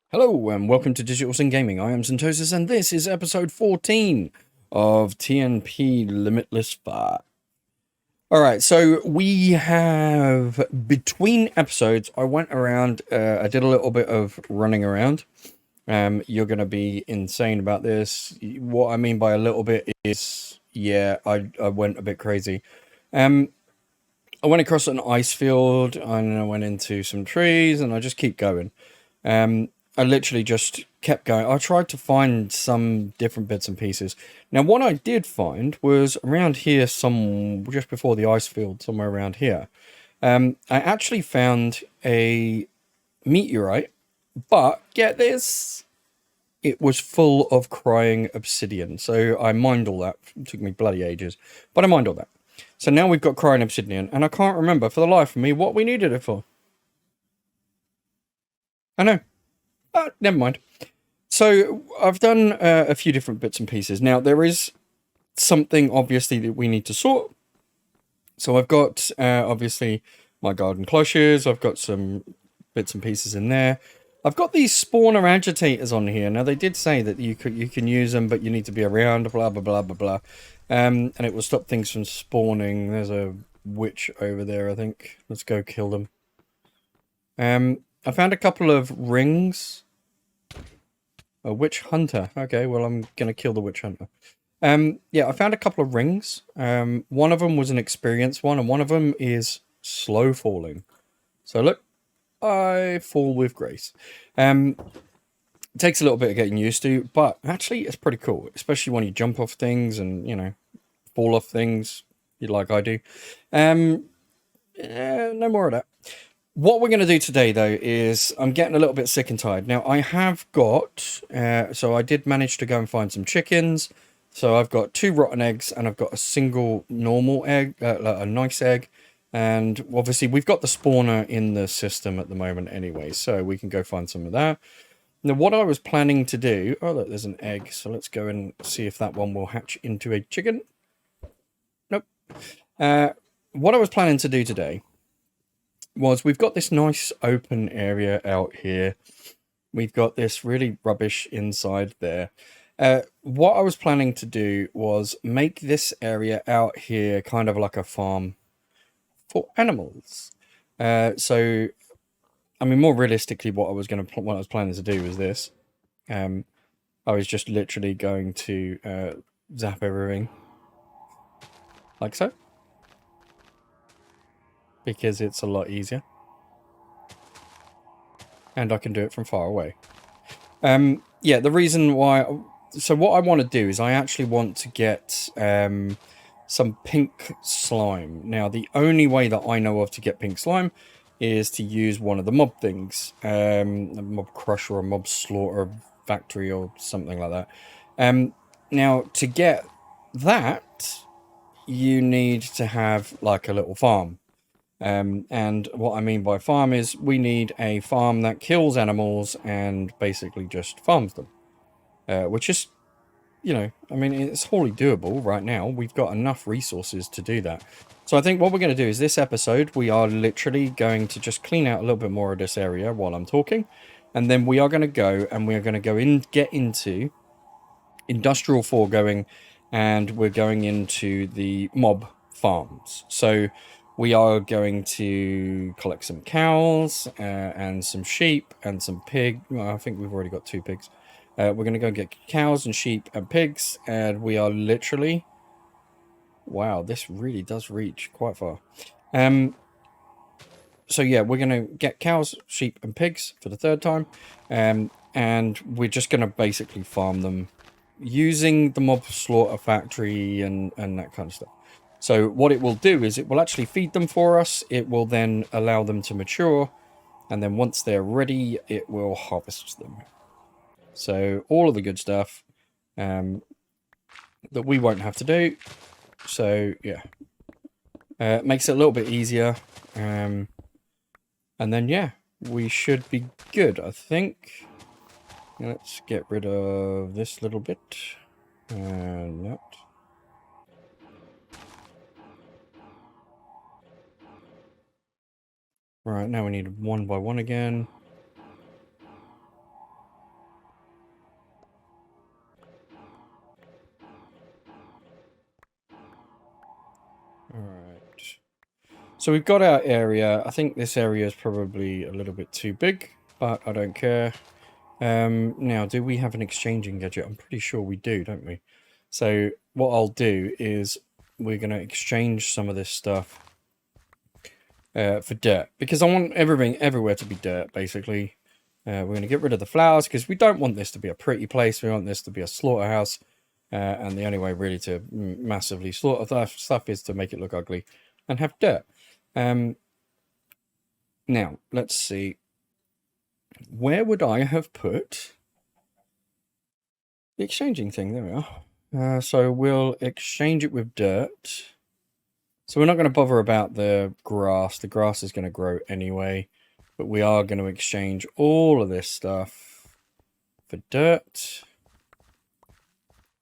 Hello and welcome to Digital Sin Gaming. I am Syntosis and this is episode 14 of TNP Limitless 5. Alright, so we have, between episodes, I went around, I did a little bit of running around. You're going to be insane about this. What I mean by a little bit is, yeah, I went a bit crazy. I went across an ice field and I went into some trees and I just keep going. I literally just kept going. I tried to find some different bits and pieces. Now, what I did find was around here, just before the ice field, somewhere around here. I actually found a meteorite, but get this, it was full of crying obsidian. So I mined all that. It took me bloody ages, but I mined all that. So now we've got crying obsidian, and I can't remember for the life of me what we needed it for. I know. Never mind. So I've done a few different bits and pieces. Now there is something obviously that we need to sort. So I've got obviously my garden cloches. I've got some bits and pieces in there. I've got these spawner agitators on here. Now they did say that you can use them, but you need to be around. Blah blah blah blah blah. And it will stop things from spawning. There's a witch over there, I think. Let's go kill them. I found a couple of rings. A witch hunter. Okay, well, I'm going to kill the witch hunter. Yeah, I found a couple of rings. One of them was an experienced one, and one of them is slow falling. So look, I fall with grace. It takes a little bit of getting used to, but actually it's pretty cool, especially when you jump off things and, you know, fall off things, like I do. No more of that. What we're going to do today, though, is I'm getting a little bit sick and tired. Now, I have got, so I did manage to go and find some chickens. So I've got 2 rotten eggs and I've got a single normal egg, a nice egg. And obviously we've got the spawner in the system at the moment anyway, so we can go find some of that. Now, what I was planning to do, oh, look, there's an egg. So let's go and see if that one will hatch into a chicken. Nope. What I was planning to do today was we've got this nice open area out here. We've got this really rubbish inside there. What I was planning to do was make this area out here kind of like a farm for animals. So, I mean, more realistically, what I was planning to do was this. I was just literally going to zap everything like so, because it's a lot easier, and I can do it from far away. Yeah, the reason why... So what I want to do is I actually want to get some pink slime. Now, the only way that I know of to get pink slime is to use one of the mob things. A mob crusher or a mob slaughter factory or something like that. Now, to get that, you need to have like a little farm. And what I mean by farm is we need a farm that kills animals and basically just farms them. Which is, you know, I mean, it's wholly doable right now. We've got enough resources to do that. So I think what we're going to do is this episode, we are literally going to just clean out a little bit more of this area while I'm talking. And then we are going to go and we are going to go in, get into industrial foregoing, and we're going into the mob farms. So we are going to collect some cows and some sheep and some pig. Well, I think we've already got 2 pigs. We're going to go get cows and sheep and pigs, and we are literally... Wow, this really does reach quite far. So yeah, we're going to get cows, sheep and pigs for the 3rd time, and we're just going to basically farm them using the mob slaughter factory and that kind of stuff. So what it will do is it will actually feed them for us. It will then allow them to mature, and then once they're ready, it will harvest them. So all of the good stuff that we won't have to do. So yeah, it makes it a little bit easier. And then yeah, we should be good, I think. Let's get rid of this little bit and that. Right, now we need 1 by 1 again. Alright. So we've got our area. I think this area is probably a little bit too big, but I don't care. Now, do we have an exchanging gadget? I'm pretty sure we do, don't we? So what I'll do is we're going to exchange some of this stuff for dirt, because I want everything everywhere to be dirt, basically. We're going to get rid of the flowers, because we don't want this to be a pretty place. We want this to be a slaughterhouse. And the only way really to massively slaughter that stuff is to make it look ugly and have dirt. Now, let's see. Where would I have put the exchanging thing? There we are. So we'll exchange it with dirt. So we're not going to bother about the grass. The grass is going to grow anyway. But we are going to exchange all of this stuff for dirt.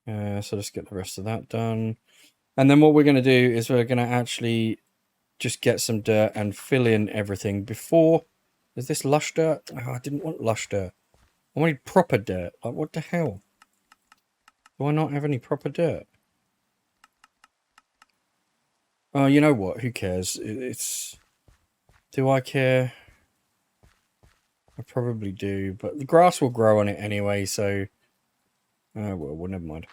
So let's get the rest of that done. And then what we're going to do is we're going to actually just get some dirt and fill in everything before. Is this lush dirt? Oh, I didn't want lush dirt. I wanted proper dirt. Like, what the hell? Do I not have any proper dirt? Oh, you know what? Who cares? It's... Do I care? I probably do, but the grass will grow on it anyway, so... well, never mind.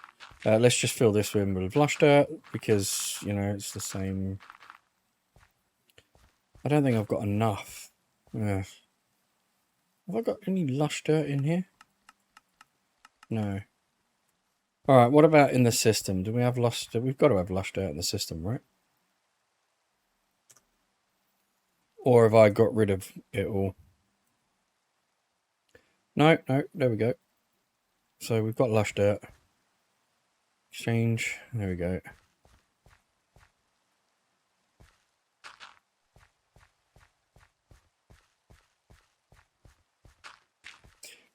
Let's just fill this in with lush dirt, because, you know, it's the same... I don't think I've got enough. Have I got any lush dirt in here? No. Alright, what about in the system? Do we have lush dirt? We've got to have lush dirt in the system, right? Or have I got rid of it all? No, there we go. So we've got lush dirt. Exchange. There we go.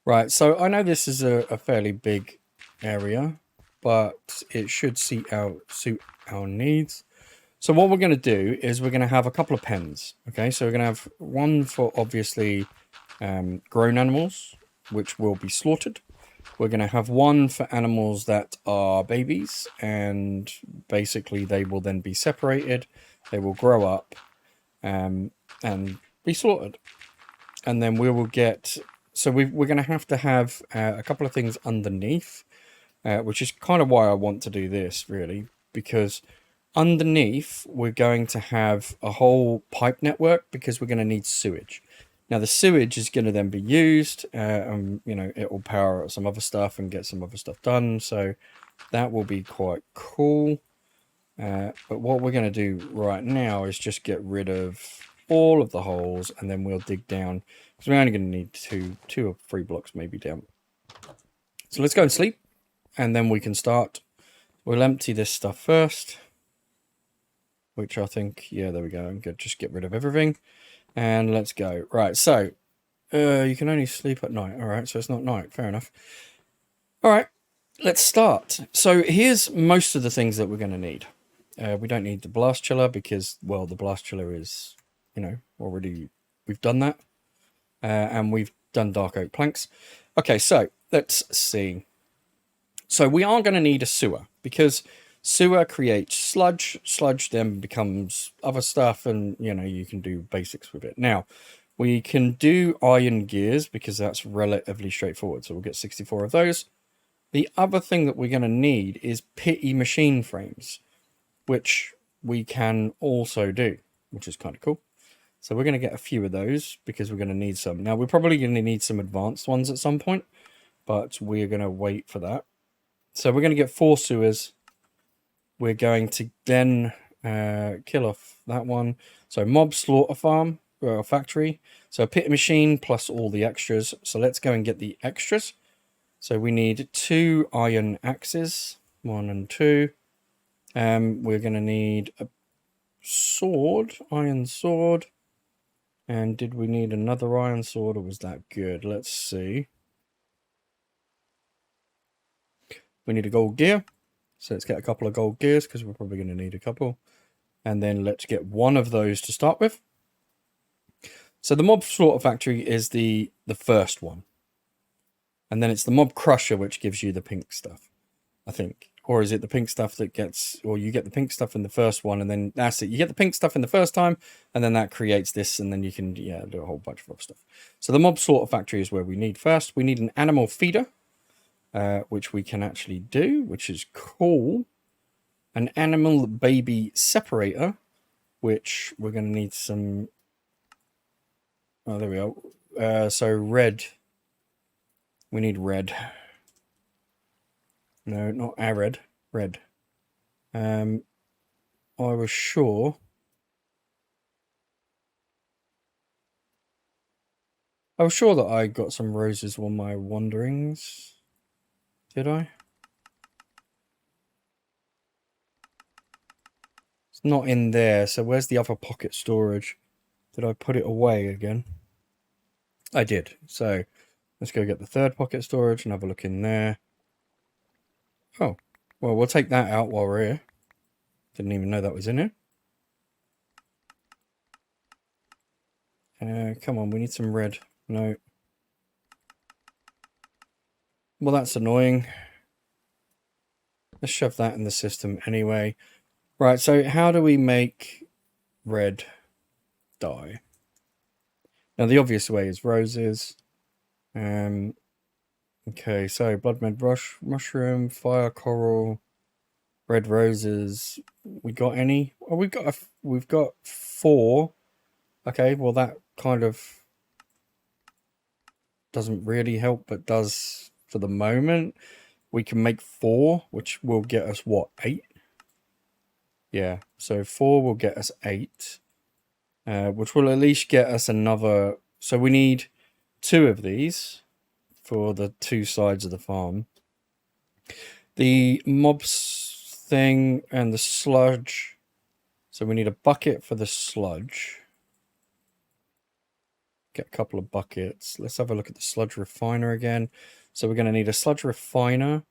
Right, so I know this is a fairly big area, but it should suit our needs. So what we're going to do is we're going to have a couple of pens. Okay, so we're going to have one for obviously grown animals, which will be slaughtered. We're going to have one for animals that are babies, and basically they will then be separated. They will grow up and be slaughtered. And then we will get... So we're going to have a couple of things underneath, which is kind of why I want to do this, really, because underneath we're going to have a whole pipe network, because we're going to need sewage. Now the sewage is going to then be used, you know, it will power some other stuff and get some other stuff done, so that will be quite cool. But what we're going to do right now is just get rid of all of the holes, and then we'll dig down, because we're only going to need two or three blocks maybe down. So let's go and sleep, and then we can start. We'll empty this stuff first, which I think, yeah, there we go. I'm going to just get rid of everything, and let's go. Right, so you can only sleep at night. All right, so it's not night. Fair enough. All right, let's start. So here's most of the things that we're going to need. We don't need the blast chiller because, well, the blast chiller is, you know, already, we've done that. And we've done dark oak planks. Okay, so let's see. So we are going to need a sewer, because sewer creates sludge. Sludge then becomes other stuff, and, you know, you can do basics with it. Now, we can do iron gears, because that's relatively straightforward. So we'll get 64 of those. The other thing that we're going to need is pity machine frames, which we can also do, which is kind of cool. So we're going to get a few of those, because we're going to need some. Now, we're probably going to need some advanced ones at some point, but we're going to wait for that. So we're going to get 4 sewers. We're going to then kill off that one. So mob slaughter farm, or factory. So a pit machine plus all the extras. So let's go and get the extras. So we need 2 iron axes, 1 and 2. We're going to need a sword, iron sword. And did we need another iron sword, or was that good? Let's see. We need a gold gear. So let's get a couple of gold gears, because we're probably going to need a couple. And then let's get one of those to start with. So the mob slaughter factory is the first one. And then it's the mob crusher, which gives you the pink stuff, I think. Or is it the pink stuff that gets, or you get the pink stuff in the first one, and then that's it. You get the pink stuff in the first time, and then that creates this, and then you can, yeah, do a whole bunch of other stuff. So the mob slaughter factory is where we need first. We need an animal feeder, which we can actually do, which is cool. An animal baby separator, which we're going to need some... Oh, there we go. So red. We need red. No, not red. Red. I was sure... I was sure that I got some roses on my wanderings. Did I? It's not in there. So where's the other pocket storage? Did I put it away again? I did. So let's go get the third pocket storage and have a look in there. Oh, well, we'll take that out while we're here. Didn't even know that was in here. Come on, we need some red. No. Well, that's annoying. Let's shove that in the system anyway. Right, so how do we make red dye? Now, the obvious way is roses. Okay, so blood med mushroom, fire coral, red roses. We got any? Oh, we've got 4. Okay, well that kind of doesn't really help, but does for the moment. We can make 4, which will get us what, 8? Yeah, so 4 will get us 8, which will at least get us another. So we need 2 of these for the 2 sides of the farm. The mobs thing and the sludge. So we need a bucket for the sludge. Get a couple of buckets. Let's have a look at the sludge refiner again. So we're going to need a sludge refiner.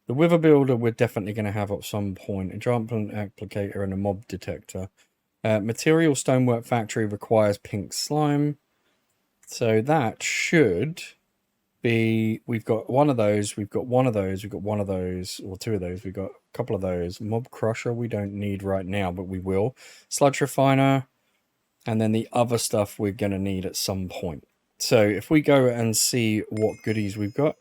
The wither builder we're definitely going to have at some point. A giant plant applicator and a mob detector. Material stonework factory requires pink slime. So that should be... We've got one of those. We've got one of those. We've got one of those. Or 2 of those. We've got a couple of those. Mob crusher we don't need right now, but we will. Sludge refiner. And then the other stuff we're going to need at some point. So if we go and see what goodies we've got.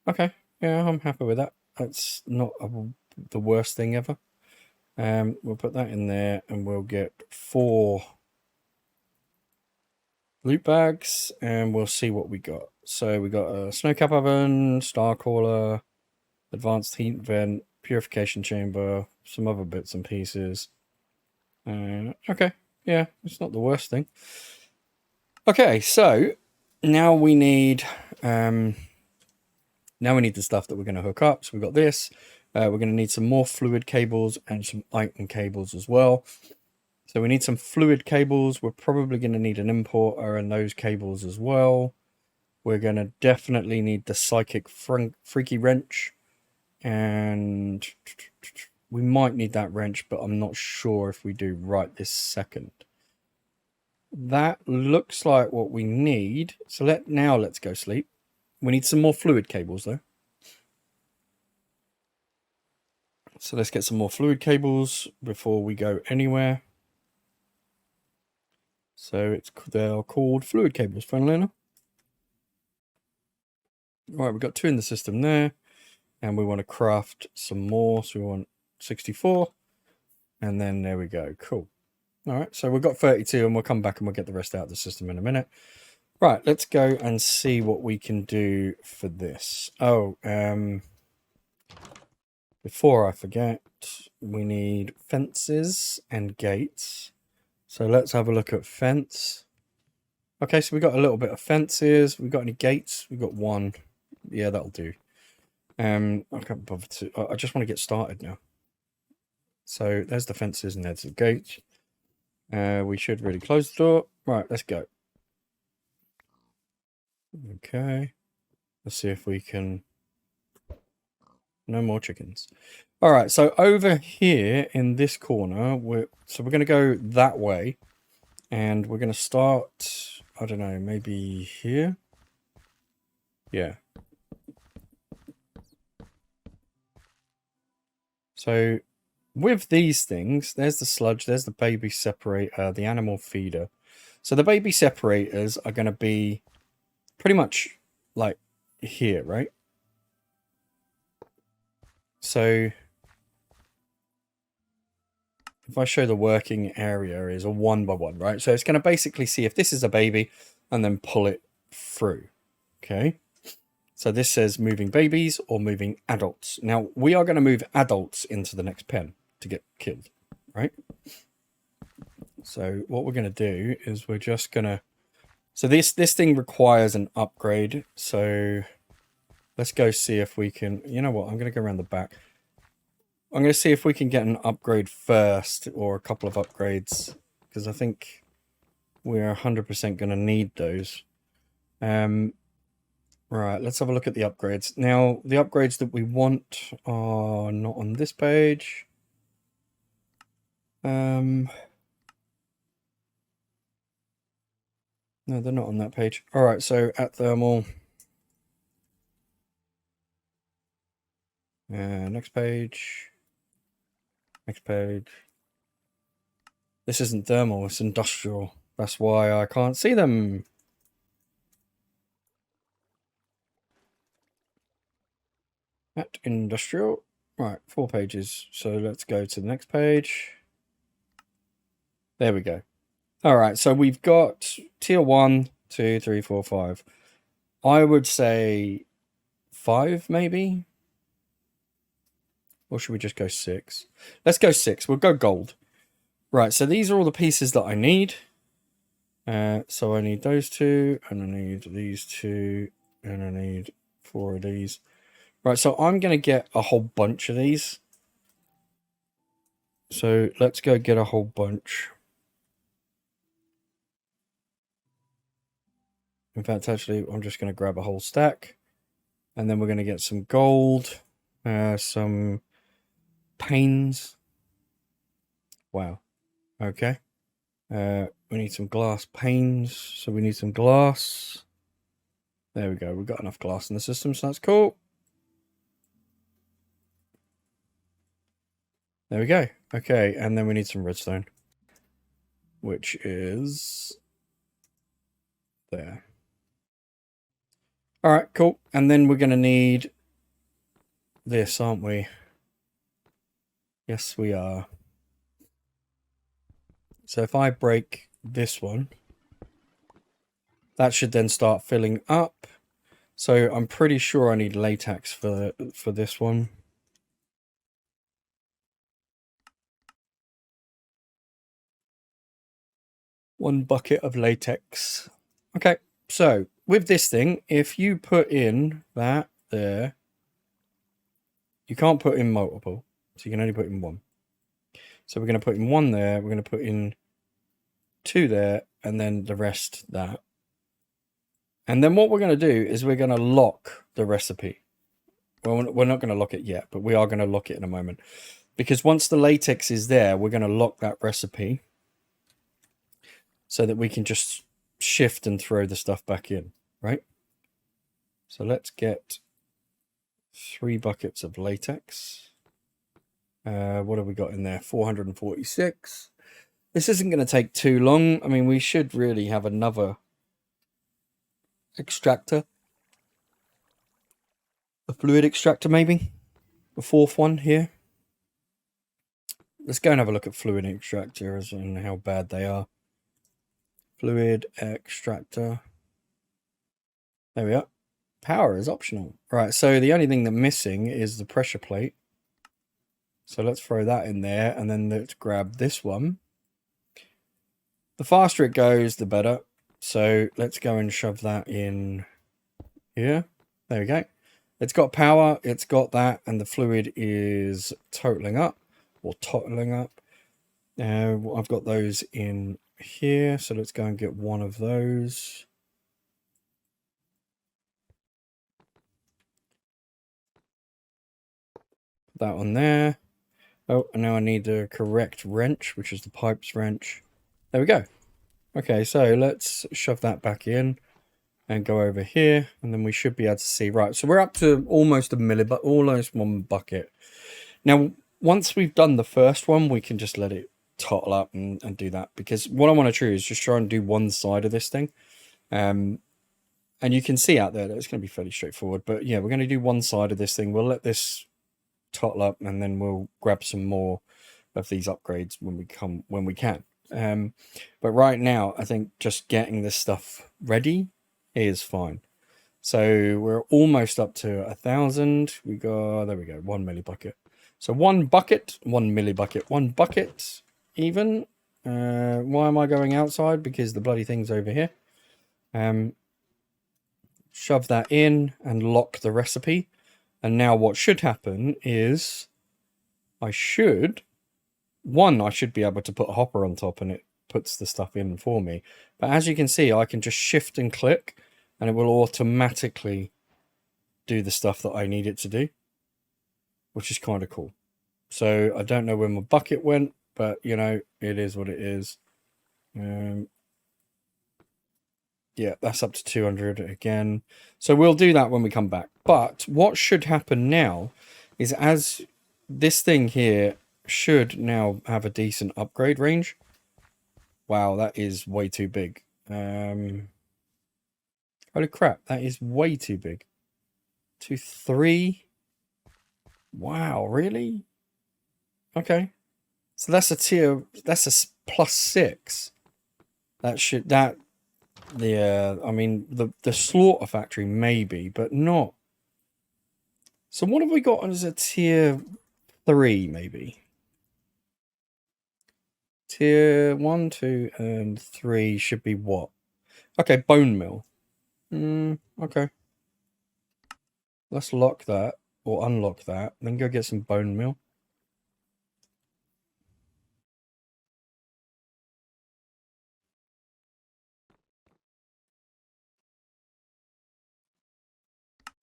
Okay. Yeah, I'm happy with that. That's not the worst thing ever. We'll put that in there and we'll get 4 loot bags and we'll see what we got. So we got a snowcap oven, star caller, advanced heat vent, purification chamber, some other bits and pieces. Okay. Yeah, it's not the worst thing. Okay, so now we need the stuff that we're going to hook up. So we've got this. We're going to need some more fluid cables and some iron cables as well. So we need some fluid cables. We're probably going to need an importer and those cables as well. We're going to definitely need the psychic freaky wrench. And we might need that wrench, but I'm not sure if we do right this second. That looks like what we need. So let's go sleep. We need some more fluid cables though. So let's get some more fluid cables before we go anywhere. So they're called fluid cables, funnily enough. All right, we've got 2 in the system there. And we want to craft some more. So we want 64. And then there we go. Cool. All right, so we've got 32 and we'll come back and we'll get the rest out of the system in a minute. Right, let's go and see what we can do for this. Oh, before I forget, we need fences and gates. So let's have a look at fence. Okay, so we got a little bit of fences. We got any gates? We got 1. Yeah, that'll do. I can't bother to... I just want to get started now. So there's the fences and there's the gates. We should really close the door. Right, let's go. Okay. Let's see if we can... No more chickens. All right, so over here in this corner, we're going to go that way. And we're going to start, I don't know, maybe here? Yeah. So with these things, there's the sludge, there's the baby separator, the animal feeder. So the baby separators are going to be pretty much like here, right? So if I show the working area is a 1 by 1, right? So it's going to basically see if this is a baby and then pull it through. Okay. So this says moving babies or moving adults. Now we are going to move adults into the next pen to get killed, right? So what we're going to do is we're just going to... So this thing requires an upgrade. So let's go see if we can... You know what? I'm going to go around the back. I'm going to see if we can get an upgrade first, or a couple of upgrades, because I think we're 100% going to need those. Right, let's have a look at the upgrades. Now, the upgrades that we want are not on this page. No, they're not on that page. All right, so at thermal. Next page. Next page. This isn't thermal, it's industrial. That's why I can't see them. At industrial. Right, 4 pages. So let's go to the next page. There we go. All right, so we've got tier 1, 2, 3, 4, 5. I would say 5, maybe? Or should we just go 6? Let's go 6. We'll go gold. Right, so these are all the pieces that I need. So I need those 2, and I need these 2, and I need 4 of these. Right, so I'm going to get a whole bunch of these. So let's go get a whole bunch. In fact, actually, I'm just going to grab a whole stack. And then we're going to get some gold, some panes. Wow. Okay. We need some glass panes. So we need some glass. There we go. We've got enough glass in the system, so that's cool. There we go. Okay, and then we need some redstone, which is there. All right, cool. And then we're going to need this, aren't we? Yes, we are. So if I break this one, that should then start filling up. So I'm pretty sure I need latex for this one. One bucket of latex. Okay, so with this thing, if you put in that there, you can't put in multiple, so you can only put in one. So we're going to put in 1 there, we're going to put in 2 there, and then the rest that. And then what we're going to do is we're going to lock the recipe. Well, we're not going to lock it yet, but we are going to lock it in a moment. Because once the latex is there, we're going to lock that recipe so that we can just shift and throw the stuff back in, right? So let's get 3 buckets of latex. What have we got in there? 446. This isn't going to take too long. I mean, we should really have another extractor. A fluid extractor, maybe? The 4th one here. Let's go and have a look at fluid extractors and how bad they are. Fluid extractor. There we are. Power is optional. Right, so the only thing that's missing is the pressure plate. So let's throw that in there, and then let's grab this one. The faster it goes, the better. So let's go and shove that in here. There we go. It's got power, it's got that, and the fluid is totaling up, or totaling up. I've got those in here, so let's go and get one of those. Put that on there. Oh, and now I need the correct wrench, which is the pipes wrench. There we go. Okay, so let's shove that back in and go over here, and then we should be able to see. Right, so we're up to almost a milli, but almost 1 bucket. Now, once we've done the first one, we can just let it tottle up and do that, because what I want to do is just try and do one side of this thing. And you can see out there that it's going to be fairly straightforward, but yeah, we're going to do one side of this thing. We'll let this tottle up, and then we'll grab some more of these upgrades when we can. But right now, I think just getting this stuff ready is fine. So we're almost up to 1,000. We got, there we go, 1 millibucket. So 1 bucket, 1 millibucket, 1 bucket even. Why am I going outside? Because the bloody thing's over here. Shove that in and lock the recipe. And now what should happen is I should be able to put a hopper on top and it puts the stuff in for me. But as you can see, I can just shift and click and it will automatically do the stuff that I need it to do, which is kind of cool. So I don't know where my bucket went, but you know, it is what it is. Yeah, that's up to 200 again. So we'll do that when we come back. But what should happen now is, as this thing here should now have a decent upgrade range. Wow, that is way too big. Holy crap, that is way too big. 2, 3. Wow, really? Okay. So that's a tier, that's a +6. I mean, the slaughter factory maybe, but not. So what have we got as a tier 3 maybe? Tier 1, 2, and 3 should be what? Okay, bone mill. Okay. Let's lock that, or unlock that, then go get some bone meal.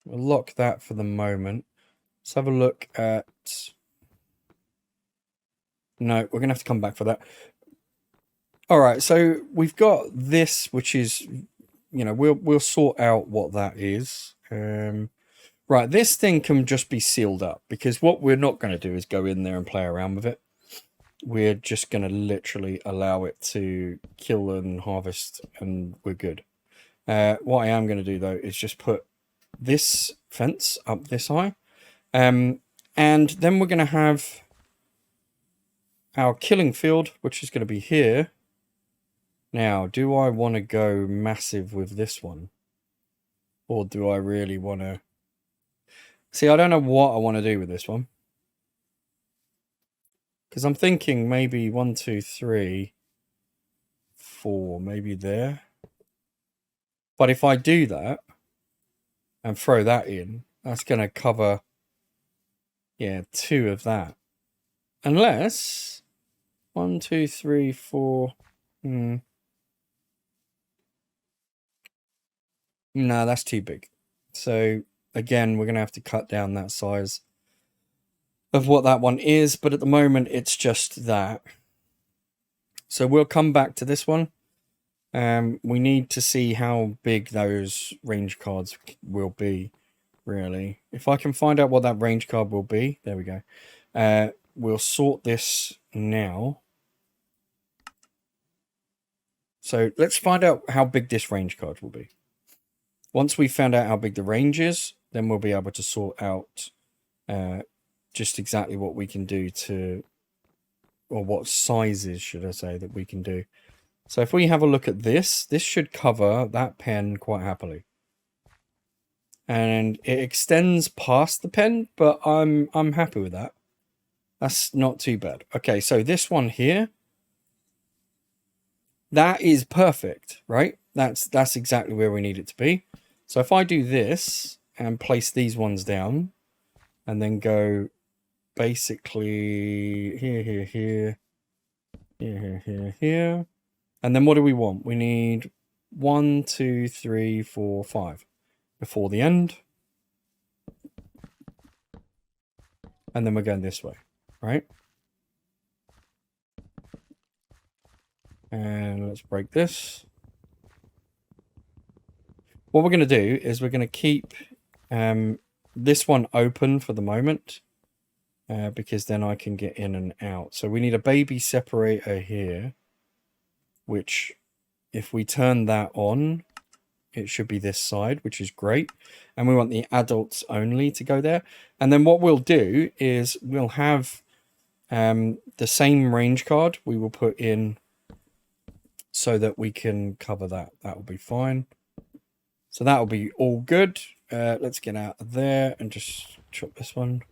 We'll lock that for the moment. Let's have a look at... No, we're going to have to come back for that. Alright, so we've got this, which is, you know, we'll sort out what that is. Right, this thing can just be sealed up, because what we're not going to do is go in there and play around with it. We're just going to literally allow it to kill and harvest, and we're good. What I am going to do, though, is just put this fence up this high. And then we're going to have our killing field, which is going to be here. Now, do I want to go massive with this one? Or do I really want to... See, I don't know what I want to do with this one. Because I'm thinking maybe 1, 2, 3, 4, maybe there. But if I do that and throw that in, that's going to cover, yeah, 2 of that. Unless 1, 2, 3, 4. No, that's too big. So again, we're going to have to cut down that size of what that one is, but at the moment it's just that. So we'll come back to this one. We need to see how big those range cards will be, really. If I can find out what that range card will be, there we go. We'll sort this now. So let's find out how big this range card will be. Once we've found out how big the range is, then we'll be able to sort out just exactly what we can do to, or what sizes, should I say, that we can do. So if we have a look at this, this should cover that pen quite happily. And it extends past the pen, but I'm happy with that. That's not too bad. Okay, so this one here, that is perfect, right? That's exactly where we need it to be. So if I do this and place these ones down and then go basically here, and then what do we want? We need 1, 2, 3, 4, 5 before the end. And then we're going this way, right? And let's break this. What we're going to do is we're going to keep this one open for the moment. because then I can get in and out. So we need a baby separator here, which if we turn that on, it should be this side, which is great. And we want the adults only to go there. And then what we'll do is we'll have the same range card we will put in so that we can cover that. That will be fine. So that will be all good. Let's get out of there and just chop this one.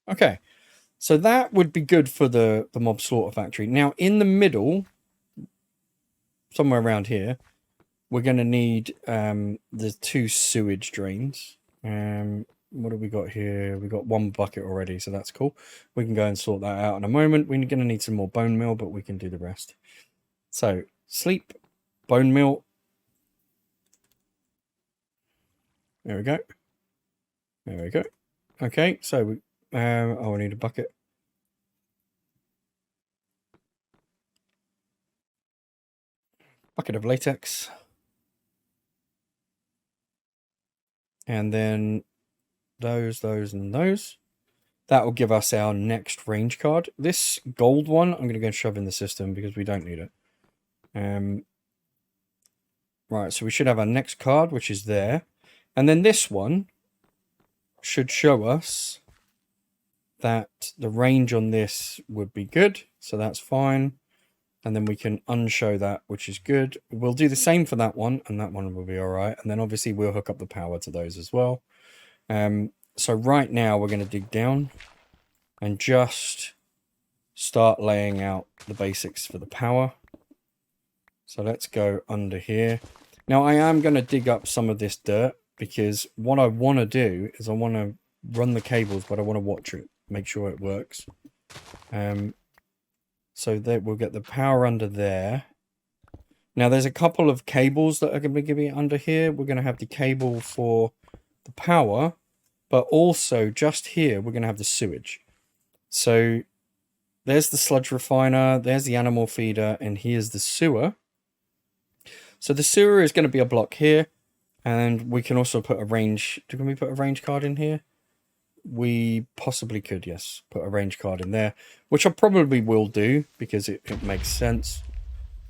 Okay. So that would be good for the mob slaughter factory. Now, in the middle, somewhere around here, we're going to need the 2 sewage drains. What have we got here? We got 1 bucket already, so that's cool. We can go and sort that out in a moment. We're going to need some more bone meal, but we can do the rest. So, sleep, bone meal. There we go. There we go. Okay, so we need a bucket. Bucket of latex. And then those, and those. That will give us our next range card. This gold one, I'm going to go and shove in the system because we don't need it. Right, so we should have our next card, which is there. And then this one should show us that the range on this would be good. So that's fine. And then we can unshow that, which is good. We'll do the same for that one, and that one will be all right. And then obviously we'll hook up the power to those as well. So right now we're going to dig down and just start laying out the basics for the power. So let's go under here. Now I am going to dig up some of this dirt because what I want to do is I want to run the cables, but I want to watch it, make sure it works. So that we'll get the power under there. Now there's a couple of cables that are going to be giving it under here. We're going to have the cable for the power, but also just here we're going to have the sewage. So there's the sludge refiner, there's the animal feeder, and here's the sewer. So the sewer is going to be a block here, and we can also put a range. Can we put a range card in here? We possibly could, yes. Put a range card in there, which I probably will do because it makes sense.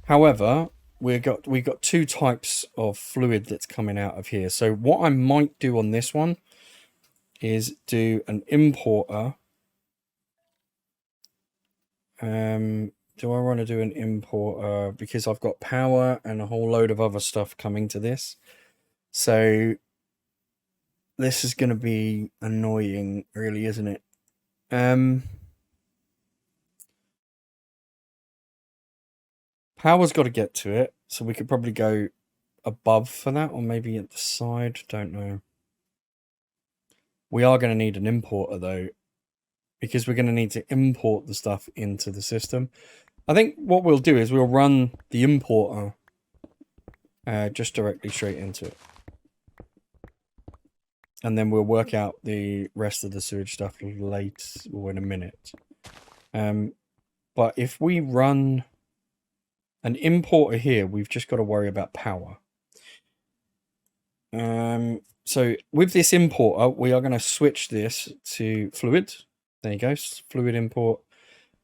However, we got 2 types of fluid that's coming out of here. So what I might do on this one is do an importer. Do I want to do an importer because I've got power and a whole load of other stuff coming to this. So this is going to be annoying, really, isn't it? Power's got to get to it, so we could probably go above for that, or maybe at the side, don't know. We are going to need an importer, though, because we're going to need to import the stuff into the system. I think what we'll do is we'll run the importer just directly straight into it. And then we'll work out the rest of the sewage stuff late or in a minute. But if we run an importer here, we've just got to worry about power. So with this importer, we are going to switch this to fluid. There you go, fluid import.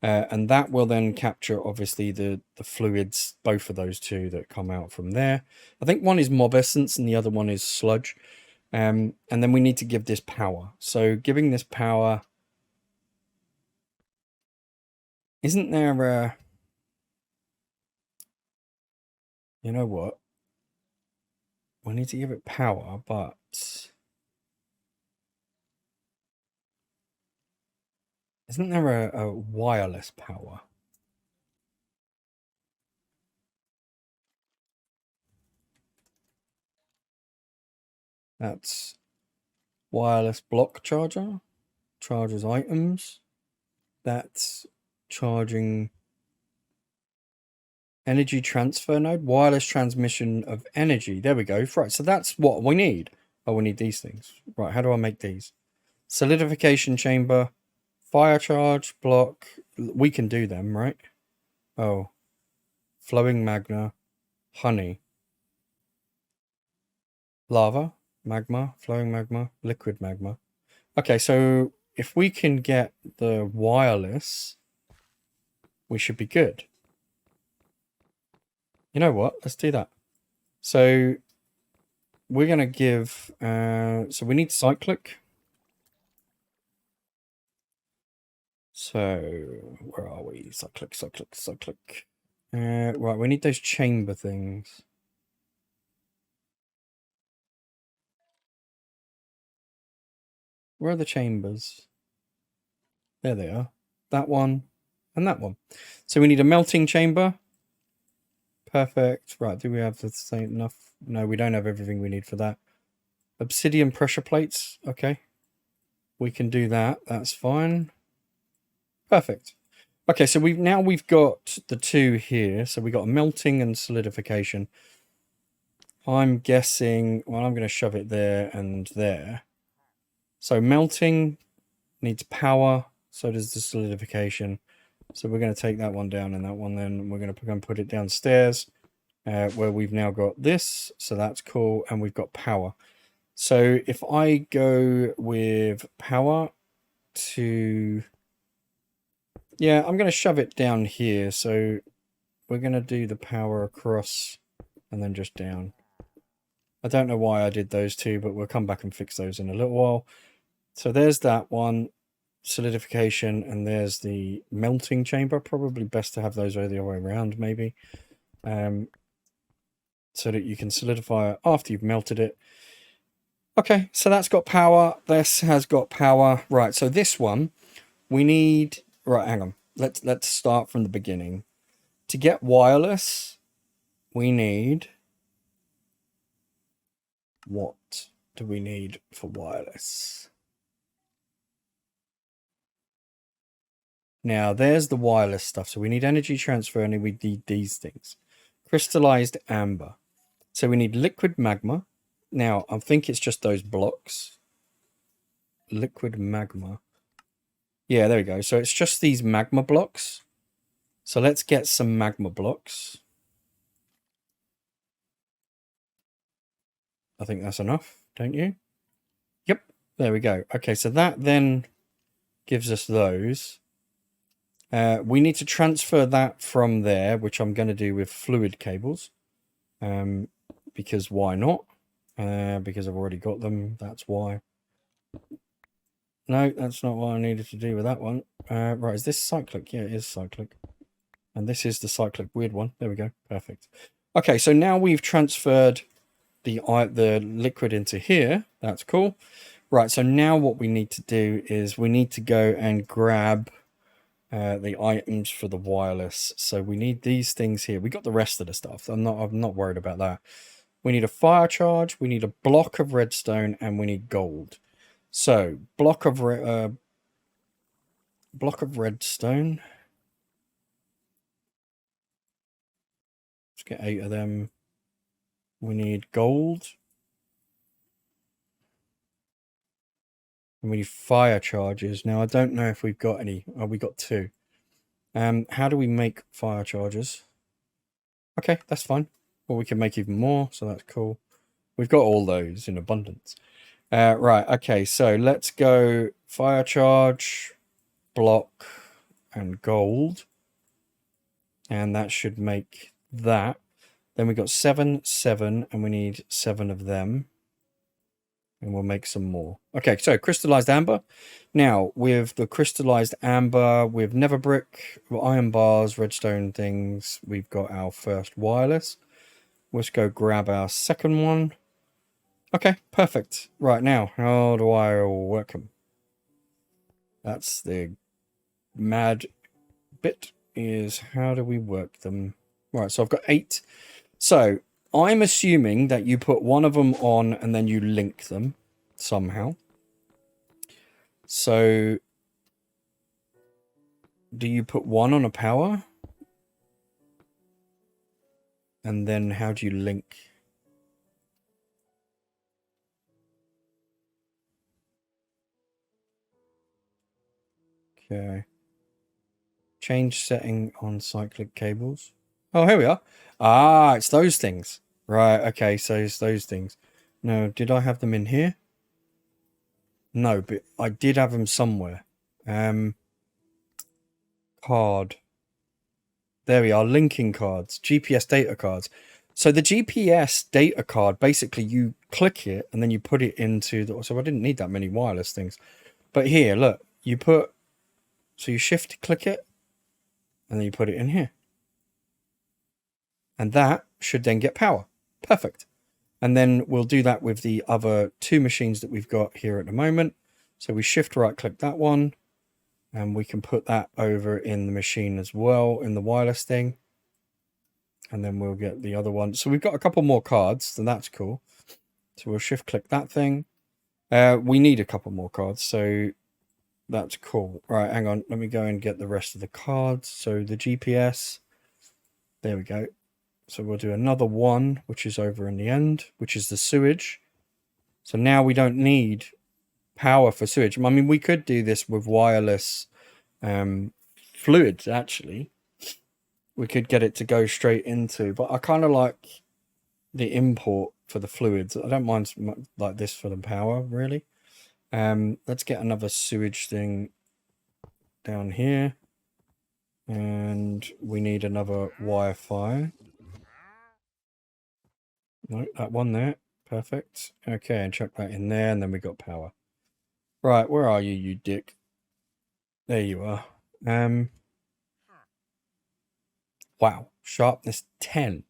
And that will then capture, obviously, the fluids, both of those 2 that come out from there. I think one is mob essence and the other one is sludge. And then we need to give this power. So giving this power... Isn't there a... You know what? We need to give it power, but... Isn't there a wireless power? That's wireless block charger. Charges items. That's charging energy transfer node. Wireless transmission of energy. There we go. Right, so that's what we need. Oh, we need these things. Right, how do I make these? Solidification chamber. Fire charge, block. We can do them, right? Oh. Flowing magma. Honey. Lava. Magma. Flowing magma. Liquid magma. Okay, so if we can get the wireless, we should be good. You know what? Let's do that. So we're going to give... so we need cyclic. So where are we? Cyclic. Right, we need those chamber things. Where are the chambers? There they are. That one and that one. So we need a melting chamber. Perfect. Right, do we have the same enough? No, we don't have everything we need for that. Obsidian pressure plates. Okay. We can do that. That's fine. Perfect. Okay, so we've got the two here. So we got melting and solidification. I'm guessing, well, I'm going to shove it there and there. So melting needs power. So does the solidification. So we're going to take that one down and that one. Then we're going to put it downstairs where we've now got this. So that's cool. And we've got power. So if I go with power to... Yeah, I'm going to shove it down here. So we're going to do the power across and then just down. I don't know why I did those two, but we'll come back and fix those in a little while. So there's that one, solidification, and there's the melting chamber. Probably best to have those the other way around, maybe. So that you can solidify it after you've melted it. Okay, so that's got power. This has got power. Right, so this one, we need... Right, hang on. Let's start from the beginning. To get wireless, we need... What do we need for wireless? Now, there's the wireless stuff. So we need energy transfer and we need these things. Crystallized amber. So we need liquid magma. Now, I think it's just those blocks. Liquid magma. Yeah, there we go. So it's just these magma blocks. So let's get some magma blocks. I think that's enough, don't you? Yep, there we go. Okay, so that then gives us those. We need to transfer that from there, which I'm going to do with fluid cables. Because why not? Because I've already got them, that's why. No, that's not what I needed to do with that one. Right, is this cyclic? Yeah, it is cyclic. And this is the cyclic weird one. There we go. Perfect. Okay, so now we've transferred the liquid into here. That's cool. Right, so now what we need to do is we need to go and grab the items for the wireless. So we need these things here. We got the rest of the stuff. I'm not worried about that. We need a fire charge. We need a block of redstone, and we need gold. So block of redstone. Let's get 8 of them. We need gold. And we need fire charges. Now, I don't know if we've got any. Oh, we got 2. How do we make fire charges? Okay, that's fine. Well, we can make even more, so that's cool. We've got all those in abundance. Right, okay, so let's go fire charge, block, and gold. And that should make that. Then we got 7, 7, and we need 7 of them. And we'll make some more. Okay, so crystallized amber. Now, with the crystallized amber, with nether brick, iron bars, redstone things, we've got our first wireless. Let's go grab our second one. Okay, perfect. Right, now, how do I work them? That's the mad bit, is how do we work them? Right, so I've got 8. So I'm assuming that you put one of them on and then you link them somehow. So do you put one on a power? And then how do you link? Okay. Change setting on cyclic cables. Oh, here we are. Ah, it's those things. Right, okay, so it's those things. No, did I have them in here? No, but I did have them somewhere. Card. There we are, linking cards, GPS data cards. So the GPS data card, basically you click it and then you put it into the, so I didn't need that many wireless things. But here, look, you put, so you shift click it and then you put it in here. And that should then get power. Perfect. And then we'll do that with the other two machines that we've got here at the moment. So we shift right click that one and we can put that over in the machine as well, in the wireless thing. And then we'll get the other one. So we've got a couple more cards, so that's cool. So we'll shift click that thing. We need a couple more cards, so that's cool. Right, hang on. Let me go and get the rest of the cards. So the GPS. There we go. So we'll do another one, which is over in the end, which is the sewage. So now we don't need power for sewage. I mean, we could do this with wireless fluids, actually. We could get it to go straight into, but I kind of like the import for the fluids. I don't mind like this for the power, really. Let's get another sewage thing down here. And we need another Wi-Fi. No, that one there. Perfect. Okay, and chuck that in there, and then we got power. Right, where are you, you dick? There you are. Wow, sharpness 10.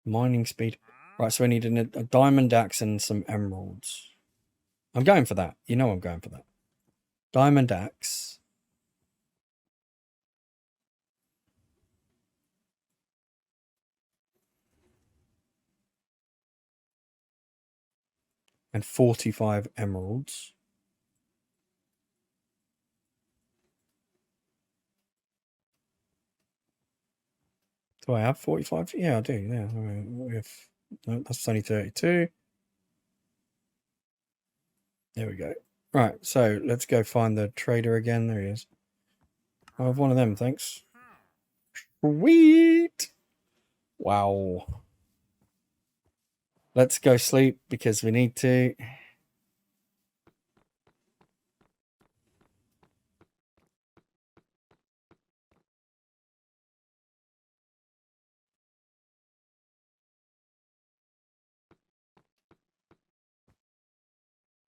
Mining speed. Right, so I need a diamond axe and some emeralds. I'm going for that. You know I'm going for that. Diamond axe. And 45 emeralds. Do I have 45? Yeah, I do. Yeah. No, that's only 32. There we go. Right, so let's go find the trader again. There he is. I have one of them, thanks. Sweet! Wow. Let's go sleep because we need to.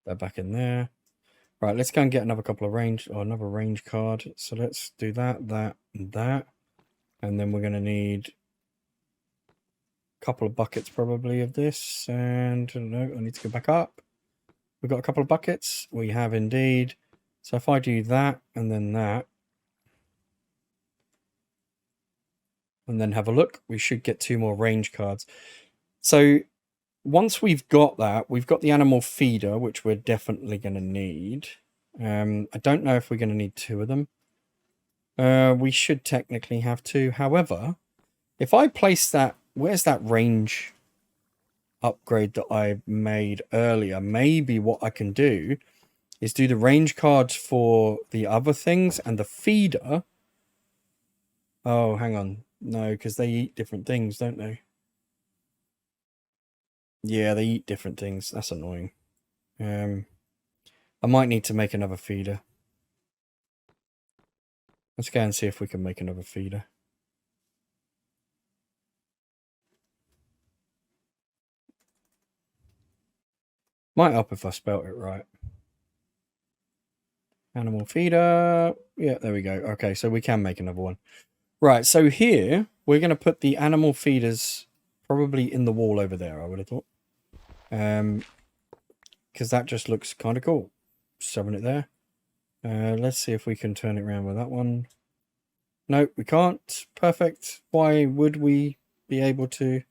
They're back in there. Right, let's go and get another couple of range, or another range card. So let's do that, that, and that. And then we're going to need a couple of buckets probably of this. And no, I need to go back up. We've got a couple of buckets. We have indeed. So if I do that and then that, and then have a look, we should get 2 more range cards. So once we've got that, we've got the animal feeder, which we're definitely going to need. I don't know if we're going to need 2 of them. We should technically have 2. However, if I place that, where's that range upgrade that I made earlier? Maybe what I can do is do the range cards for the other things and the feeder. Oh, hang on. No, because they eat different things, don't they? Yeah, they eat different things. That's annoying. I might need to make another feeder. Let's go and see if we can make another feeder. Might help if I spelt it right. Animal feeder. Yeah, there we go. Okay, so we can make another one. Right, so here, we're going to put the animal feeders probably in the wall over there, I would have thought. Because that just looks kind of cool. Shoving it there. Let's see if we can turn it around with that one. No, we can't. Perfect. Why would we be able to?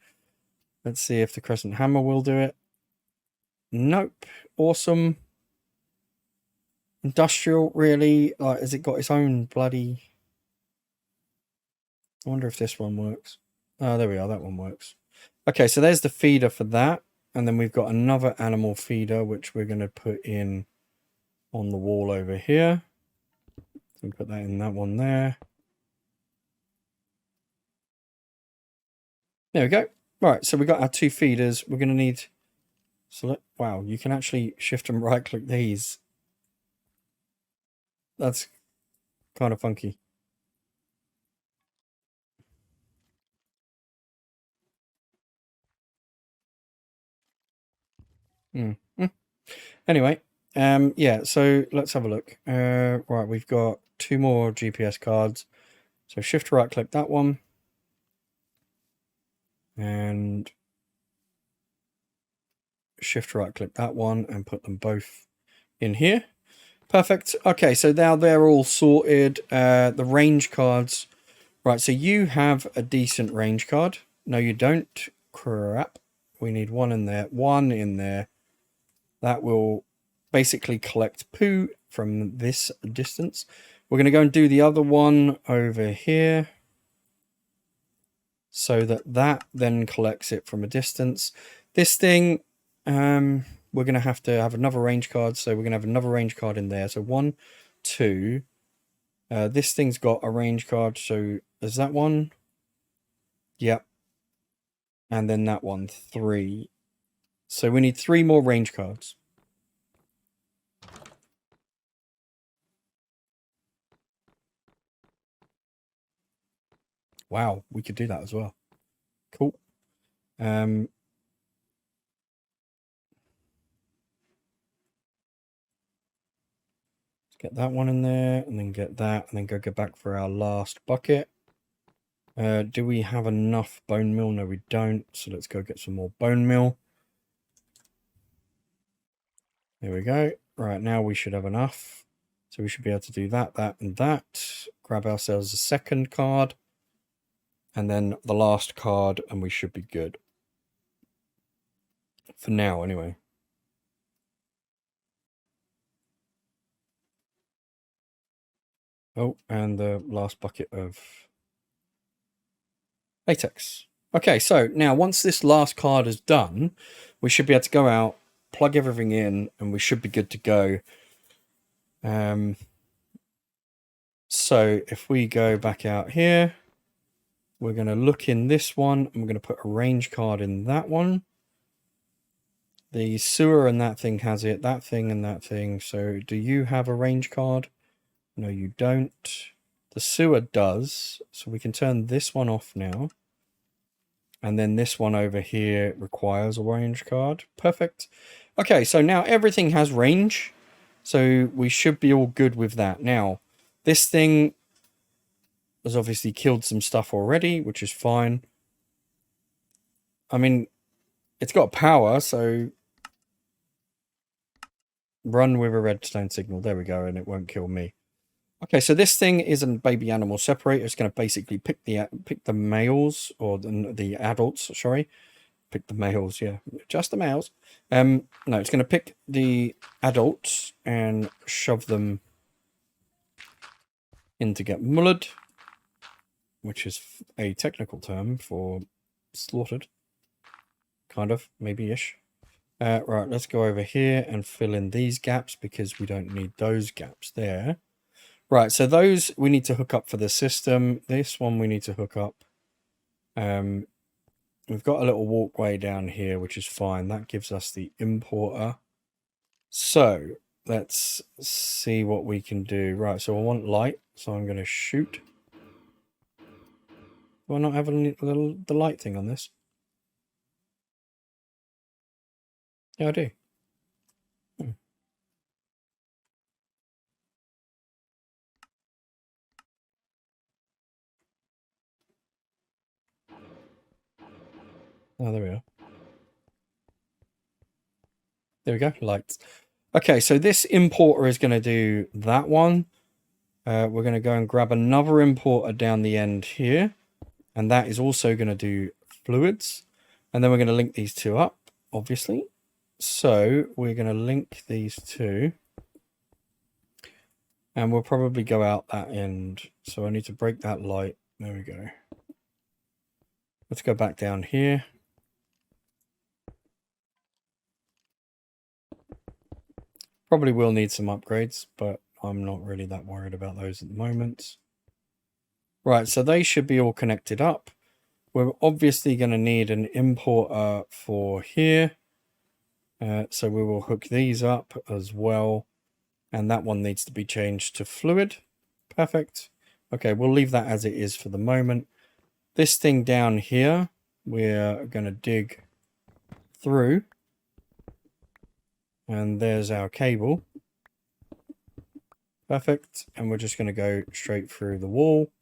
Let's see if the crescent hammer will do it. Nope. Awesome. Industrial, really? Like, has it got its own bloody... I wonder if this one works. Oh, there we are. That one works. Okay, so there's the feeder for that. And then we've got another animal feeder, which we're going to put in on the wall over here. So put that in that one there. There we go. Right, so we've got our 2 feeders. We're going to need... So wow, you can actually shift and right click these That's kind of funky. Mm. Anyway, yeah, so let's have a look. Right, we've got 2 more GPS cards. So shift right click that one. And shift right click that one and put them both in here. Perfect. Okay, so now they're all sorted. The range cards. Right, so you have a decent range card. No, you don't. Crap. We need one in there. One in there. That will basically collect poo from this distance. We're going to go and do the other one over here, so that then collects it from a distance. This thing, we're going to have another range card. So we're going to have another range card in there. So 1, 2. This thing's got a range card. So is that one? Yep. And then that one, 3. So we need 3 more range cards. Wow, we could do that as well. Cool. Get that one in there, and then get that, and then go back for our last bucket. Do we have enough bone meal? No, we don't. So let's go get some more bone meal. There we go. Right, now we should have enough. So we should be able to do that, that, and that. Grab ourselves a second card. And then the last card, and we should be good. For now, anyway. Oh, and the last bucket of latex. Okay, so now once this last card is done, we should be able to go out, plug everything in, and we should be good to go. So if we go back out here, we're going to look in this one, and we're going to put a range card in that one. The sewer and that thing has it, that thing and that thing. So do you have a range card? No, you don't. The sewer does. So we can turn this one off now. And then this one over here requires a range card. Perfect. Okay, so now everything has range. So we should be all good with that. Now, this thing has obviously killed some stuff already, which is fine. I mean, it's got power, so run with a redstone signal. There we go, and it won't kill me. Okay, so this thing is a baby animal separator. It's going to basically pick the males, or the adults, sorry. Pick the males, yeah. Just the males. No, it's going to pick the adults and shove them in to get mullered, which is a technical term for slaughtered. Kind of, maybe-ish. Right, let's go over here and fill in these gaps because we don't need those gaps there. Right, so those we need to hook up for the system. This one we need to hook up. We've got a little walkway down here, which is fine. That gives us the importer. So let's see what we can do. Right, so I want light, so I'm going to shoot. Do I not have the light thing on this? Yeah, I do. Oh, there we are. There we go, lights. Okay, so this importer is going to do that one. We're going to go and grab another importer down the end here. And that is also going to do fluids. And then we're going to link these two up, obviously. So we're going to link these two. And we'll probably go out that end. So I need to break that light. There we go. Let's go back down here. Probably will need some upgrades, but I'm not really that worried about those at the moment. Right, so they should be all connected up. We're obviously going to need an importer for here. So we will hook these up as well. And that one needs to be changed to fluid. Perfect. Okay, we'll leave that as it is for the moment. This thing down here, we're going to dig through. And there's our cable. Perfect. And we're just going to go straight through the wall.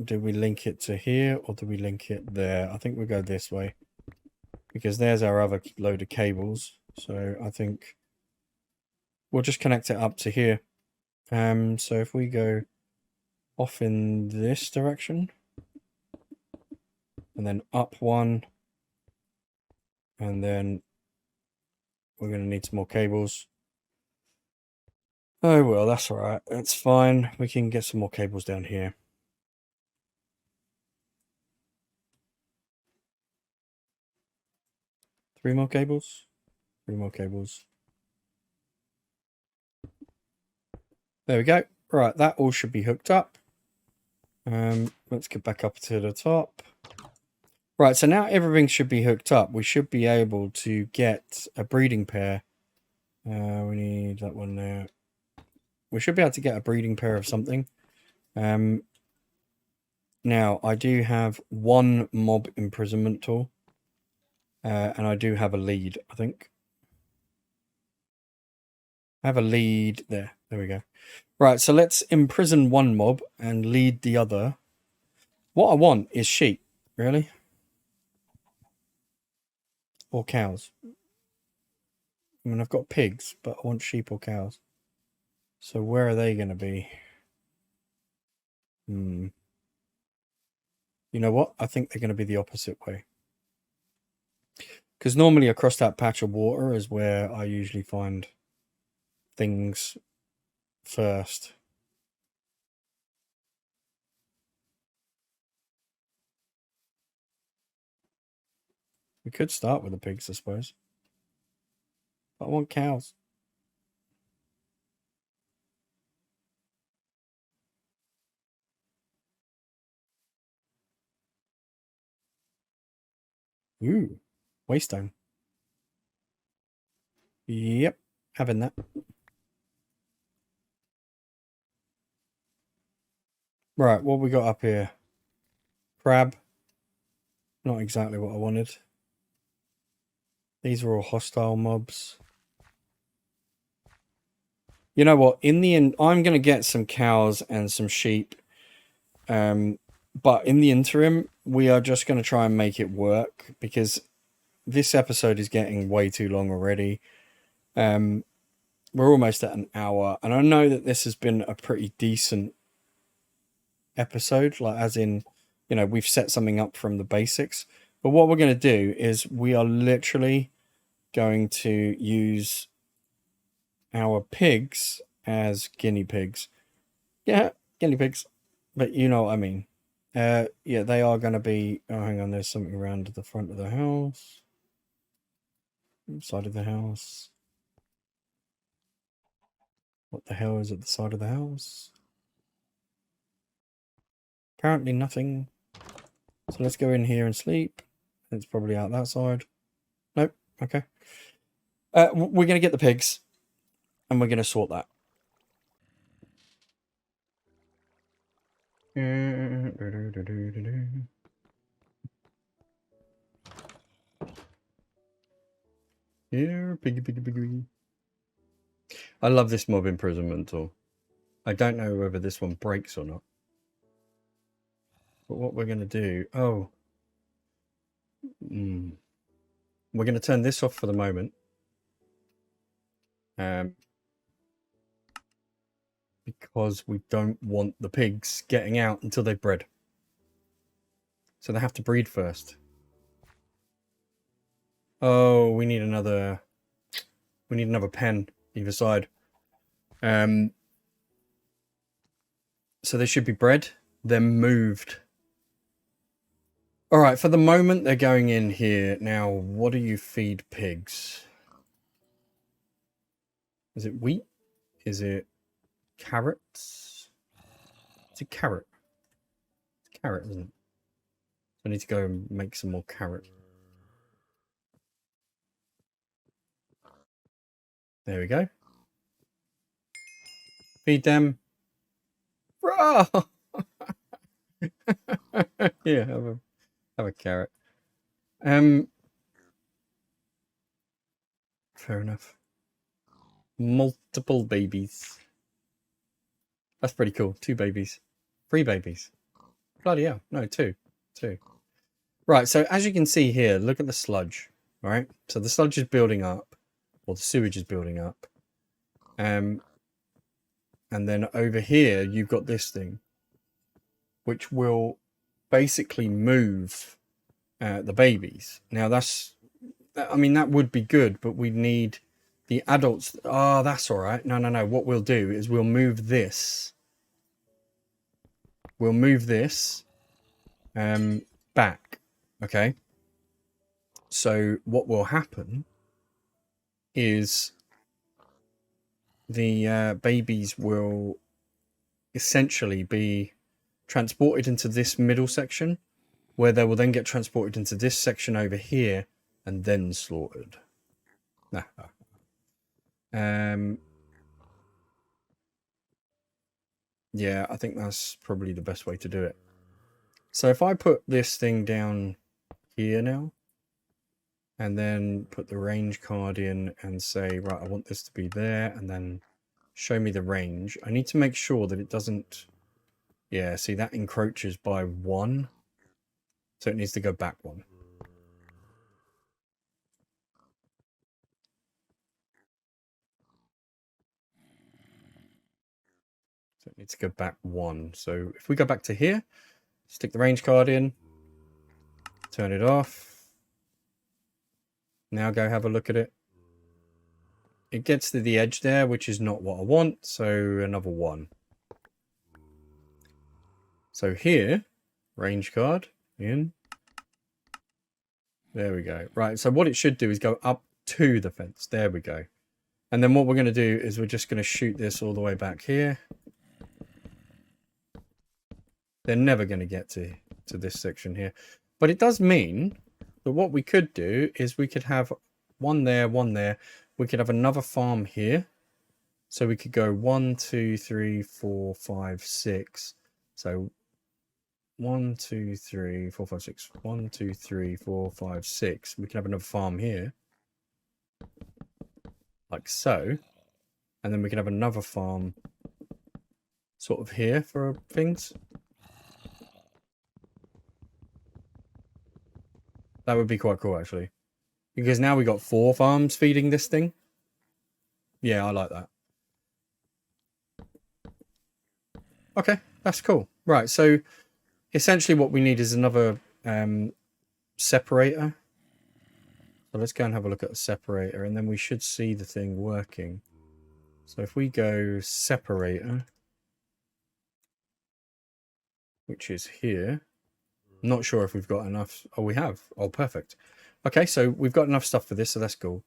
Do we link it to here or do we link it there? I think we'll go this way. Because there's our other load of cables. So I think we'll just connect it up to here. So if we go off in this direction. And then up one. And then we're going to need some more cables. Oh, well, that's all right. That's fine. We can get some more cables down here. Three more cables. Three more cables. There we go. Right, that all should be hooked up. Let's get back up to the top. Right, so now everything should be hooked up. We should be able to get a breeding pair. We need that one there. We should be able to get a breeding pair of something. Now, I do have one mob imprisonment tool. And I do have a lead, I think. I have a lead there. There we go. Right, so let's imprison one mob and lead the other. What I want is sheep, really. Or cows. I mean, I've got pigs, but I want sheep or cows. So where are they going to be? You know what? I think they're going to be the opposite way. Because normally across that patch of water is where I usually find things first. We could start with the pigs, I suppose. But I want cows. Ooh, waystone. Yep, having that. Right, what we got up here? Crab. Not exactly what I wanted. These are all hostile mobs. You know what? In the end, I'm going to get some cows and some sheep. But in the interim, we are just going to try and make it work. Because this episode is getting way too long already. We're almost at an hour. And I know that this has been a pretty decent episode. Like, as in, you know, we've set something up from the basics. But what we're going to do is we are literally going to use our pigs as guinea pigs. Yeah, guinea pigs. But you know what I mean. Yeah, they are going to be... Oh, hang on. There's something around the front of the house. Side of the house. What the hell is at the side of the house? Apparently nothing. So let's go in here and sleep. It's probably out that side. Nope. Okay. We're going to get the pigs. And we're going to sort that. Here, piggy, piggy, piggy. I love this mob imprisonment tool. I don't know whether this one breaks or not. But what we're going to do... Oh. We're going to turn this off for the moment. Because we don't want the pigs getting out until they've bred. So they have to breed first. Oh, we need another pen either side. So they should be bred, then moved. All right, for the moment they're going in here. Now, what do you feed pigs? Is it wheat? Is it carrots? It's a carrot. It's carrot, isn't it? So I need to go and make some more carrot. There we go. Feed them. Bro! Yeah, have a carrot. Fair enough. Multiple babies. That's pretty cool. 2 babies. 3 babies. Bloody hell. No, 2. 2. Right, so as you can see here, look at the sludge. Right? So the sludge is building up. Or the sewage is building up. And then over here, you've got this thing. Which will basically move the babies. Now that's... I mean, that would be good, but we need the adults. Oh, that's all right. No. What we'll do is we'll move this. We'll move this back. Okay. So what will happen is the babies will essentially be transported into this middle section, where they will then get transported into this section over here and then slaughtered. Yeah, I think that's probably the best way to do it. So if I put this thing down here now, and then put the range card in and say, right, I want this to be there, and then show me the range. I need to make sure that it doesn't... Yeah, see, that encroaches by 1. So it needs to go back 1. So it needs to go back 1. So if we go back to here, stick the range card in, turn it off. Now go have a look at it. It gets to the edge there, which is not what I want. So another 1. So here, range card in. There we go. Right, so what it should do is go up to the fence. There we go. And then what we're going to do is we're just going to shoot this all the way back here. They're never going to get to this section here. But it does mean that what we could do is we could have 1 there, 1 there. We could have another farm here. So we could go 1, 2, 3, 4, 5, 6. So 1, 2, 3, 4, 5, 6. 1, 2, 3, 4, 5, 6. We can have another farm here. Like so. And then we can have another farm sort of here for things. That would be quite cool, actually. Because now we got 4 farms feeding this thing. Yeah, I like that. Okay, that's cool. Right, so essentially what we need is another separator. So let's go and have a look at a separator, and then we should see the thing working. So if we go separator, which is here, I'm not sure if we've got enough. Oh, we have. Oh, perfect. Okay, so we've got enough stuff for this, so that's cool.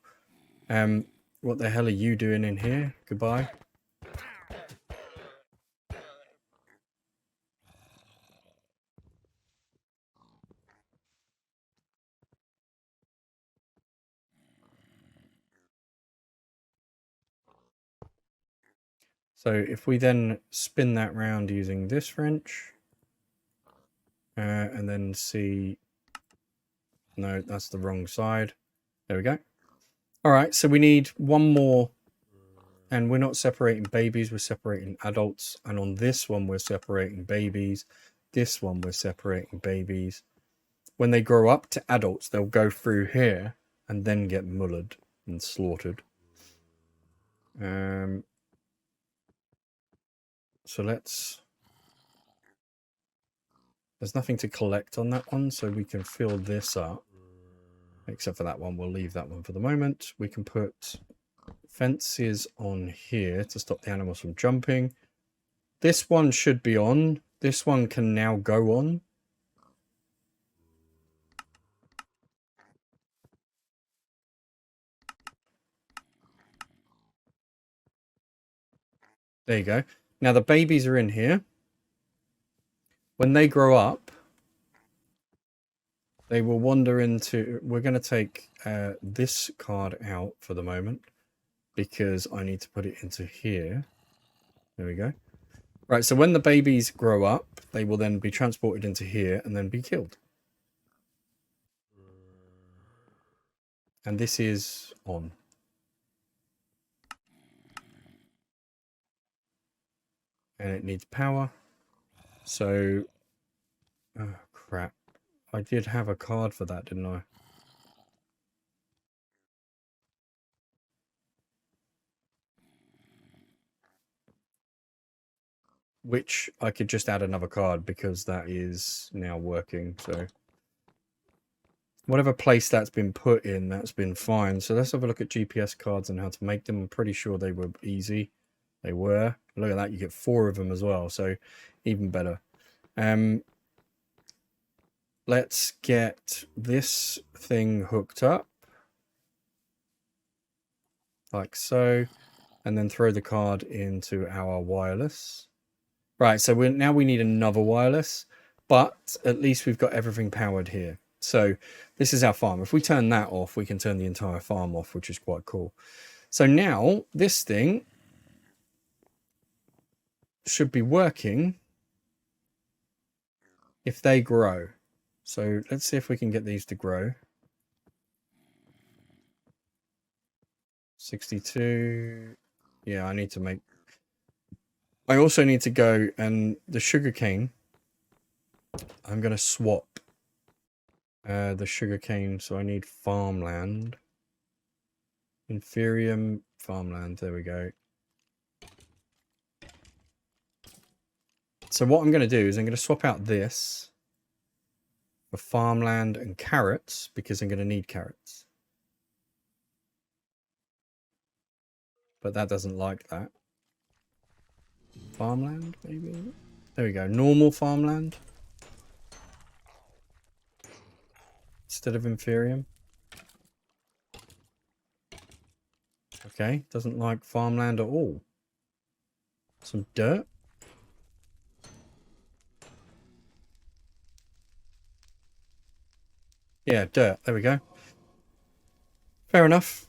What the hell are you doing in here? Goodbye. So if we then spin that round using this wrench, and then see... No, that's the wrong side. There we go. All right, so we need 1 more, and we're not separating babies, we're separating adults. And on this one, we're separating babies. This one, we're separating babies. When they grow up to adults, they'll go through here and then get mullered and slaughtered. So let's... There's nothing to collect on that one, so we can fill this up. Except for that one, we'll leave that one for the moment. We can put fences on here to stop the animals from jumping. This one should be on. This one can now go on. There you go. Now the babies are in here. When they grow up, they will wander into... We're going to take this card out for the moment. because I need to put it into here. There we go. Right, so when the babies grow up, they will then be transported into here and then be killed. And this is on. And it needs power. So, oh crap. I did have a card for that, didn't I? Which I could just add another card because that is now working. So whatever place that's been put in, that's been fine. So let's have a look at GPS cards and how to make them. I'm pretty sure they were easy. They were. Look at that. You get 4 of them as well. So even better. Let's get this thing hooked up. Like so. And then throw the card into our wireless. Right, so now we need another wireless, but at least we've got everything powered here. So this is our farm. If we turn that off, we can turn the entire farm off, which is quite cool. So now this thing should be working if they grow. So let's see if we can get these to grow. 62. Yeah, I need to make... I also need to go and the sugarcane, I'm going to swap the sugarcane. So I need farmland. Inferium farmland. There we go. So what I'm going to do is I'm going to swap out this for farmland and carrots because I'm going to need carrots. But that doesn't like that. Farmland, maybe? There we go. Normal farmland. Instead of inferium. Okay, doesn't like farmland at all. Some dirt. Yeah, dirt. There we go. Fair enough.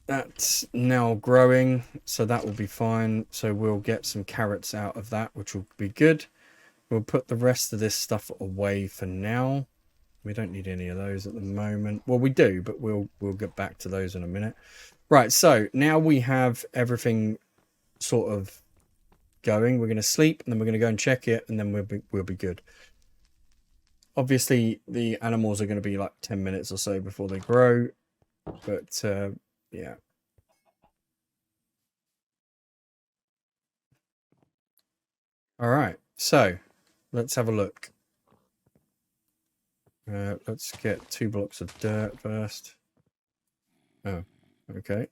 That's now growing, so that will be fine. So we'll get some carrots out of that, which will be good. We'll put the rest of this stuff away for now. We don't need any of those at the moment. Well, we do, but we'll get back to those in a minute. Right, so now we have everything sort of going. We're going to sleep, and then we're going to go and check it, and then we'll be good. Obviously, the animals are going to be like 10 minutes or so before they grow, but yeah. All right, so let's have a look. Let's get 2 blocks of dirt first. Oh, okay.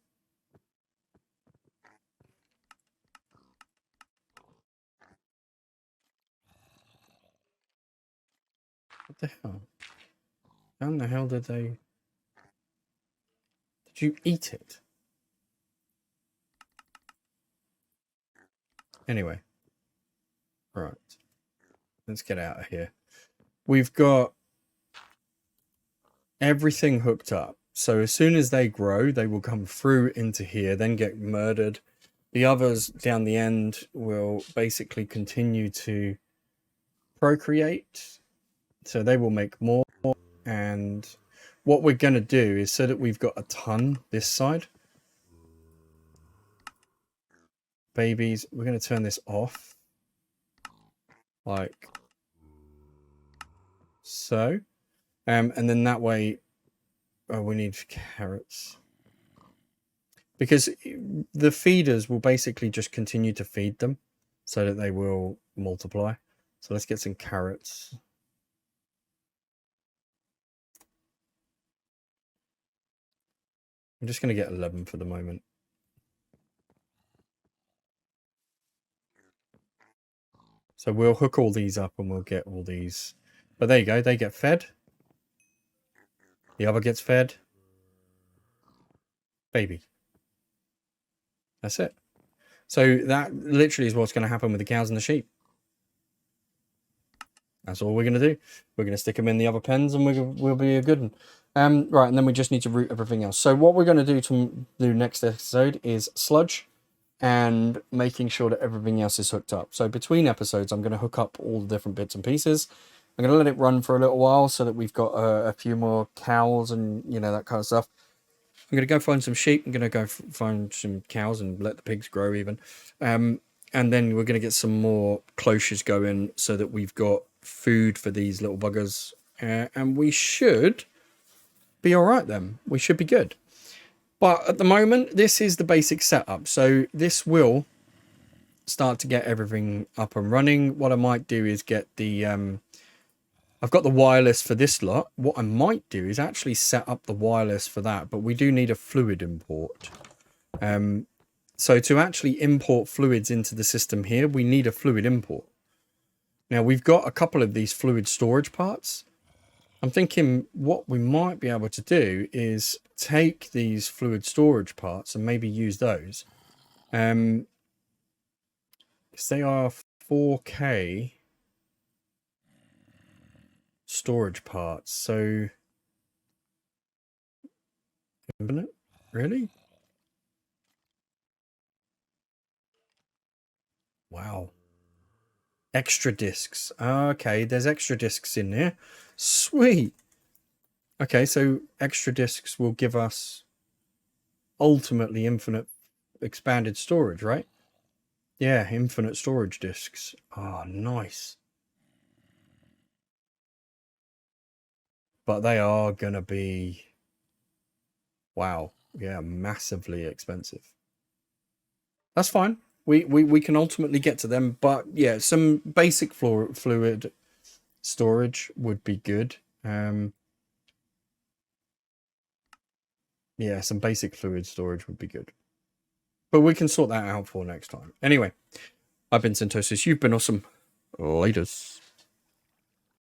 What the hell? How in the hell did they... Did you eat it? Anyway. Right. Let's get out of here. We've got everything hooked up. So as soon as they grow, they will come through into here, then get murdered. The others down the end will basically continue to procreate. So they will make more. And what we're going to do is so that we've got a ton this side. Babies, we're going to turn this off. Like so. And then that way, we need carrots. Because the feeders will basically just continue to feed them so that they will multiply. So let's get some carrots. I'm just going to get 11 for the moment. So we'll hook all these up and we'll get all these. But there you go. They get fed. The other gets fed. Baby. That's it. So that literally is what's going to happen with the cows and the sheep. That's all we're going to do. We're going to stick them in the other pens and we'll be a good one. Right, and then we just need to route everything else. So what we're going to do next episode is sludge and making sure that everything else is hooked up. So between episodes, I'm going to hook up all the different bits and pieces. I'm going to let it run for a little while so that we've got a few more cows and, you know, that kind of stuff. I'm going to go find some sheep. I'm going to go find some cows and let the pigs grow even. And then we're going to get some more cloches going so that we've got food for these little buggers. And we should be all right then. We should be good. But at the moment, this is the basic setup. So this will start to get everything up and running. What I might do is get the... I've got the wireless for this lot. What I might do is actually set up the wireless for that. But we do need a fluid import. So to actually import fluids into the system here, we need a fluid import. Now, we've got a couple of these fluid storage parts. I'm thinking what we might be able to do is take these fluid storage parts and maybe use those. Because they are 4K storage parts. So, infinite? Really? Wow. Extra discs. Okay, there's extra discs in there. Sweet. Okay, so extra discs will give us ultimately infinite expanded storage, right? Yeah, infinite storage discs. Oh, nice. But they are going to be, wow, yeah, massively expensive. That's fine. We can ultimately get to them. But yeah, some basic fluid storage would be good. Yeah, some basic fluid storage would be good. But we can sort that out for next time. Anyway, I've been Syntosis. You've been awesome. Laters.